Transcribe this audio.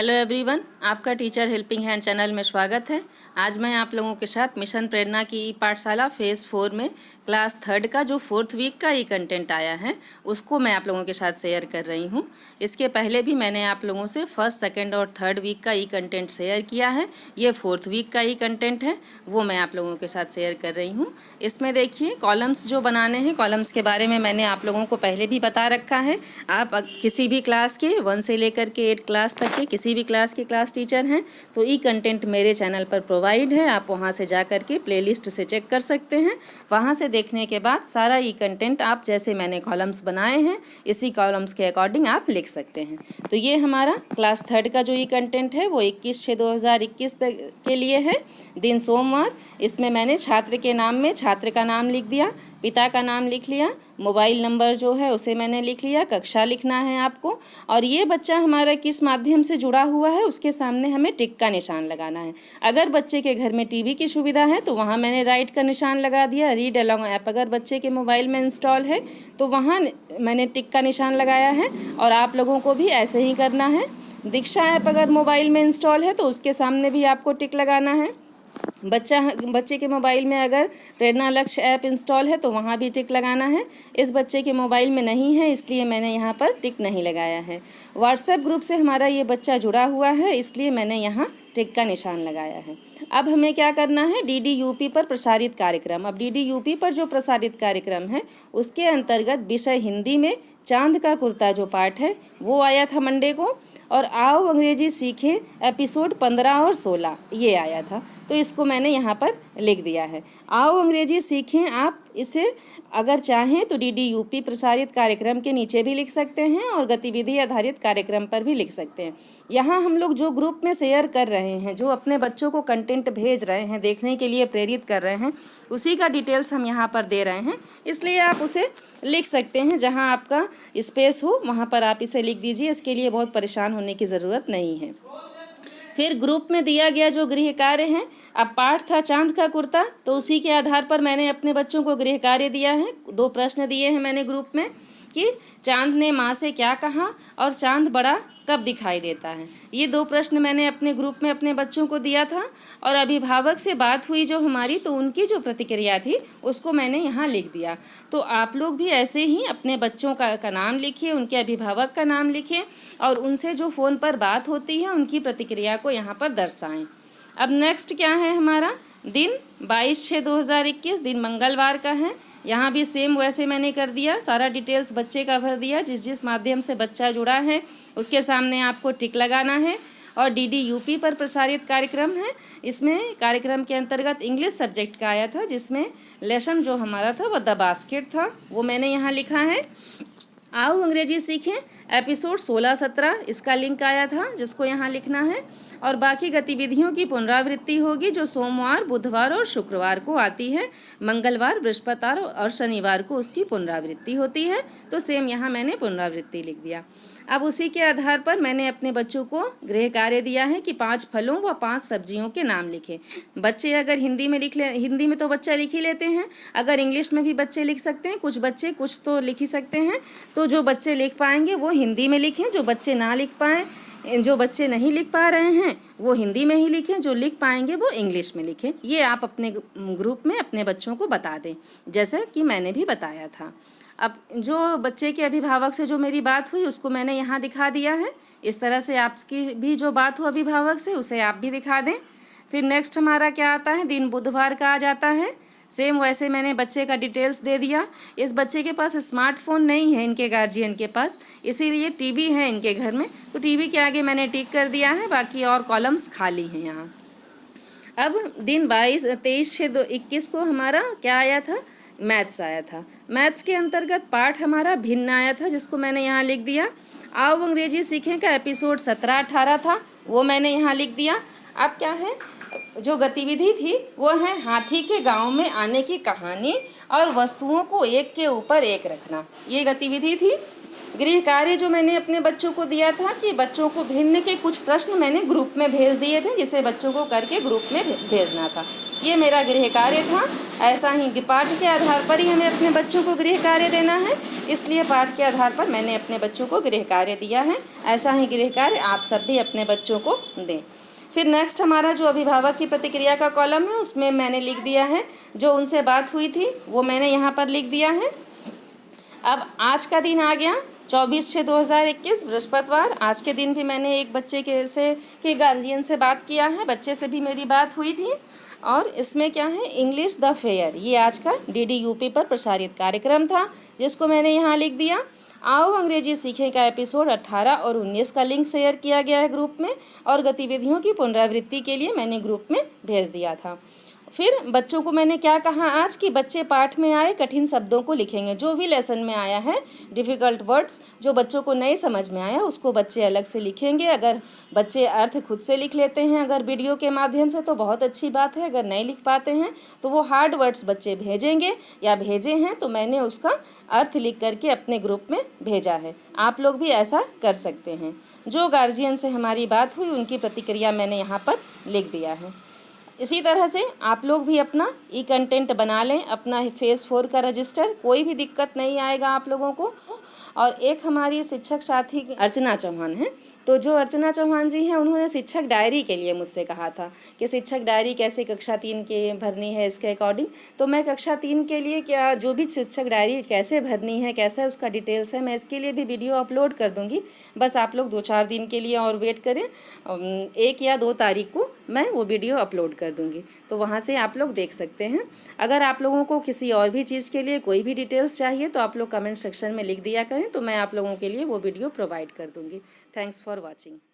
Hello everyone, आपका teacher helping hand channel में स्वागत है। आज मैं आप लोगों के साथ मिशन प्रेरणा की ई पाठशाला फेज़ 4 में क्लास 3 का जो 4th वीक का ई कंटेंट आया है उसको मैं आप लोगों के साथ शेयर कर रही हूँ। इसके पहले भी मैंने आप लोगों से 1st, 2nd और 3rd वीक का ई कंटेंट शेयर किया है। ये 4th वीक का ई कंटेंट है, वो मैं आप लोगों के साथ शेयर कर रही हूँ। इसमें देखिए कॉलम्स जो बनाने हैं, कॉलम्स के बारे में मैंने आप लोगों को पहले भी बता रखा है। आप किसी भी क्लास के 1 से लेकर के 8 क्लास तक के किसी भी क्लास के क्लास टीचर हैं तो ई कंटेंट मेरे चैनल पर प्रोवाइड है। आप वहां से जा कर के प्लेलिस्ट से चेक कर सकते हैं। वहां से देखने के बाद सारा ई कंटेंट आप जैसे मैंने कॉलम्स बनाए हैं इसी कॉलम्स के अकॉर्डिंग आप लिख सकते हैं। तो ये हमारा क्लास 3 का जो ई कंटेंट है वो 21/6/2021 के लिए है। दिन सोमवार। इसमें मैंने छात्र के नाम में छात्र का नाम लिख दिया, पिता का नाम लिख लिया, मोबाइल नंबर जो है उसे मैंने लिख लिया, कक्षा लिखना है आपको, और ये बच्चा हमारा किस माध्यम से जुड़ा हुआ है उसके सामने हमें टिक का निशान लगाना है। अगर बच्चे के घर में टीवी की सुविधा है तो वहाँ मैंने राइट का निशान लगा दिया। रीड अलोंग ऐप अगर बच्चे के मोबाइल में इंस्टॉल है तो वहाँ मैंने टिक का निशान लगाया है, और आप लोगों को भी ऐसे ही करना है। दीक्षा ऐप अगर मोबाइल में इंस्टॉल है तो उसके सामने भी आपको टिक लगाना है। बच्चे के मोबाइल में अगर प्रेरणा लक्ष्य ऐप इंस्टॉल है तो वहाँ भी टिक लगाना है। इस बच्चे के मोबाइल में नहीं है इसलिए मैंने यहाँ पर टिक नहीं लगाया है। व्हाट्सएप ग्रुप से हमारा ये बच्चा जुड़ा हुआ है इसलिए मैंने यहाँ टिक का निशान लगाया है। अब हमें क्या करना है, DDUP पर प्रसारित कार्यक्रम। अब DDUP पर जो प्रसारित कार्यक्रम है उसके अंतर्गत विषय हिंदी में चांद का कुर्ता जो पाठ है वो आया था मंडे को, और आओ अंग्रेजी सीखें एपिसोड 15 और 16 ये आया था। तो इसको मैंने यहाँ पर लिख दिया है। आओ अंग्रेजी सीखें, आप इसे अगर चाहें तो DDUP प्रसारित कार्यक्रम के नीचे भी लिख सकते हैं और गतिविधि आधारित कार्यक्रम पर भी लिख सकते हैं। यहाँ हम लोग जो ग्रुप में शेयर कर रहे हैं, जो अपने बच्चों को कंटेंट भेज रहे हैं, देखने के लिए प्रेरित कर रहे हैं, उसी का डिटेल्स हम यहाँ पर दे रहे हैं, इसलिए आप उसे लिख सकते हैं। जहाँ आपका स्पेस हो वहाँ पर आप इसे लिख दीजिए, इसके लिए बहुत परेशान होने की ज़रूरत नहीं है। फिर ग्रुप में दिया गया जो गृह कार्य है, अब पाठ था चांद का कुर्ता, तो उसी के आधार पर मैंने अपने बच्चों को गृह कार्य दिया है। 2 प्रश्न दिए हैं मैंने ग्रुप में कि चांद ने माँ से क्या कहा और चांद बड़ा कब दिखाई देता है। ये 2 प्रश्न मैंने अपने ग्रुप में अपने बच्चों को दिया था, और अभिभावक से बात हुई जो हमारी, तो उनकी जो प्रतिक्रिया थी उसको मैंने यहाँ लिख दिया। तो आप लोग भी ऐसे ही अपने बच्चों का नाम लिखिए, उनके अभिभावक का नाम लिखें, और उनसे जो फ़ोन पर बात होती है उनकी प्रतिक्रिया को यहाँ पर दर्शाएँ। अब नेक्स्ट क्या है हमारा, दिन 22/6/2021 दिन मंगलवार का है। यहाँ भी सेम वैसे मैंने कर दिया, सारा डिटेल्स बच्चे का भर दिया। जिस माध्यम से बच्चा जुड़ा है उसके सामने आपको टिक लगाना है। और DDUP पर प्रसारित कार्यक्रम है, इसमें कार्यक्रम के अंतर्गत इंग्लिश सब्जेक्ट का आया था, जिसमें लेसन जो हमारा था वो द बास्केट था, वो मैंने यहाँ लिखा है। आओ अंग्रेजी सीखें एपिसोड 16-17 इसका लिंक आया था, जिसको यहाँ लिखना है। और बाकी गतिविधियों की पुनरावृत्ति होगी जो सोमवार, बुधवार और शुक्रवार को आती है। मंगलवार, बृहस्पतिवार और शनिवार को उसकी पुनरावृत्ति होती है। तो सेम यहाँ मैंने पुनरावृत्ति लिख दिया। अब उसी के आधार पर मैंने अपने बच्चों को गृह कार्य दिया है कि 5 फलों व 5 सब्जियों के नाम लिखें। बच्चे अगर हिंदी में हिंदी में तो बच्चा लिख ही लेते हैं, अगर इंग्लिश में भी बच्चे लिख सकते हैं। कुछ बच्चे कुछ तो लिख ही सकते हैं, तो जो बच्चे लिख पाएंगे वो हिंदी में लिखें, जो बच्चे ना लिख पाएँ, जो बच्चे नहीं लिख पा रहे हैं वो हिंदी में ही लिखें, जो लिख पाएंगे वो इंग्लिश में लिखें। ये आप अपने ग्रुप में अपने बच्चों को बता दें, जैसे कि मैंने भी बताया था। अब जो बच्चे के अभिभावक से जो मेरी बात हुई उसको मैंने यहाँ दिखा दिया है। इस तरह से आपकी भी जो बात हो अभिभावक से उसे आप भी दिखा दें। फिर नेक्स्ट हमारा क्या आता है, दिन बुधवार का आ जाता है। सेम वैसे मैंने बच्चे का डिटेल्स दे दिया। इस बच्चे के पास स्मार्टफोन नहीं है, इनके गार्जियन के पास, इसीलिए टीवी है इनके घर में, तो टीवी के आगे मैंने टिक कर दिया है, बाकी और कॉलम्स खाली हैं यहाँ। अब दिन 23/6/21 को हमारा क्या आया था, मैथ्स आया था। मैथ्स के अंतर्गत पाठ हमारा भिन्न आया था, जिसको मैंने यहाँ लिख दिया। आओ अंग्रेजी सीखें का एपिसोड 17-18 था, वो मैंने यहाँ लिख दिया। अब क्या है, जो गतिविधि थी वो है हाथी के गांव में आने की कहानी और वस्तुओं को एक के ऊपर एक रखना, ये गतिविधि थी। गृह कार्य जो मैंने अपने बच्चों को दिया था कि बच्चों को भिन्न के कुछ प्रश्न मैंने ग्रुप में भेज दिए थे, जिसे बच्चों को करके ग्रुप में भेजना था। ये मेरा गृह कार्य था। ऐसा ही पाठ के आधार पर ही हमें अपने बच्चों को गृह कार्य देना है, इसलिए पाठ के आधार पर मैंने अपने बच्चों को गृह कार्य दिया है। ऐसा ही गृह कार्य आप सब भी अपने बच्चों को दें। फिर नेक्स्ट हमारा जो अभिभावक की प्रतिक्रिया का कॉलम है, उसमें मैंने लिख दिया है जो उनसे बात हुई थी, वो मैंने यहाँ पर लिख दिया है। अब आज का दिन आ गया 24/6/2021 बृहस्पतिवार। आज के दिन भी मैंने एक बच्चे के गार्जियन से बात किया है, बच्चे से भी मेरी बात हुई थी। और इसमें क्या है, इंग्लिश द फेयर, ये आज का DD UP पर प्रसारित कार्यक्रम था, जिसको मैंने यहाँ लिख दिया। आओ अंग्रेजी सीखें का एपिसोड 18 और 19 का लिंक शेयर किया गया है ग्रुप में, और गतिविधियों की पुनरावृत्ति के लिए मैंने ग्रुप में भेज दिया था। फिर बच्चों को मैंने क्या कहा आज कि बच्चे पाठ में आए कठिन शब्दों को लिखेंगे। जो भी लेसन में आया है डिफ़िकल्ट वर्ड्स, जो बच्चों को नहीं समझ में आया, उसको बच्चे अलग से लिखेंगे। अगर बच्चे अर्थ खुद से लिख लेते हैं अगर वीडियो के माध्यम से, तो बहुत अच्छी बात है। अगर नहीं लिख पाते हैं तो वो हार्ड वर्ड्स बच्चे भेजेंगे या भेजे हैं, तो मैंने उसका अर्थ लिख करके अपने ग्रुप में भेजा है। आप लोग भी ऐसा कर सकते हैं। जो गार्जियन से हमारी बात हुई उनकी प्रतिक्रिया मैंने यहाँ पर लिख दिया है। इसी तरह से आप लोग भी अपना कंटेंट बना लें, अपना फेज़ 4 का रजिस्टर, कोई भी दिक्कत नहीं आएगा आप लोगों को। और एक हमारी शिक्षक साथी अर्चना चौहान है, तो जो अर्चना चौहान जी हैं, उन्होंने शिक्षक डायरी के लिए मुझसे कहा था कि शिक्षक डायरी कैसे कक्षा 3 के भरनी है इसके अकॉर्डिंग। तो मैं कक्षा 3 के लिए क्या जो भी शिक्षक डायरी कैसे भरनी है, कैसा उसका डिटेल्स है, मैं इसके लिए भी वीडियो अपलोड कर दूंगी। बस आप लोग 2-4 दिन के लिए और वेट करें, 1 या 2 तारीख को मैं वो वीडियो अपलोड कर दूंगी, तो वहाँ से आप लोग देख सकते हैं। अगर आप लोगों को किसी और भी चीज़ के लिए कोई भी डिटेल्स चाहिए तो आप लोग कमेंट सेक्शन में लिख दिया करें, तो मैं आप लोगों के लिए वो वीडियो प्रोवाइड कर दूंगी। Thanks for watching.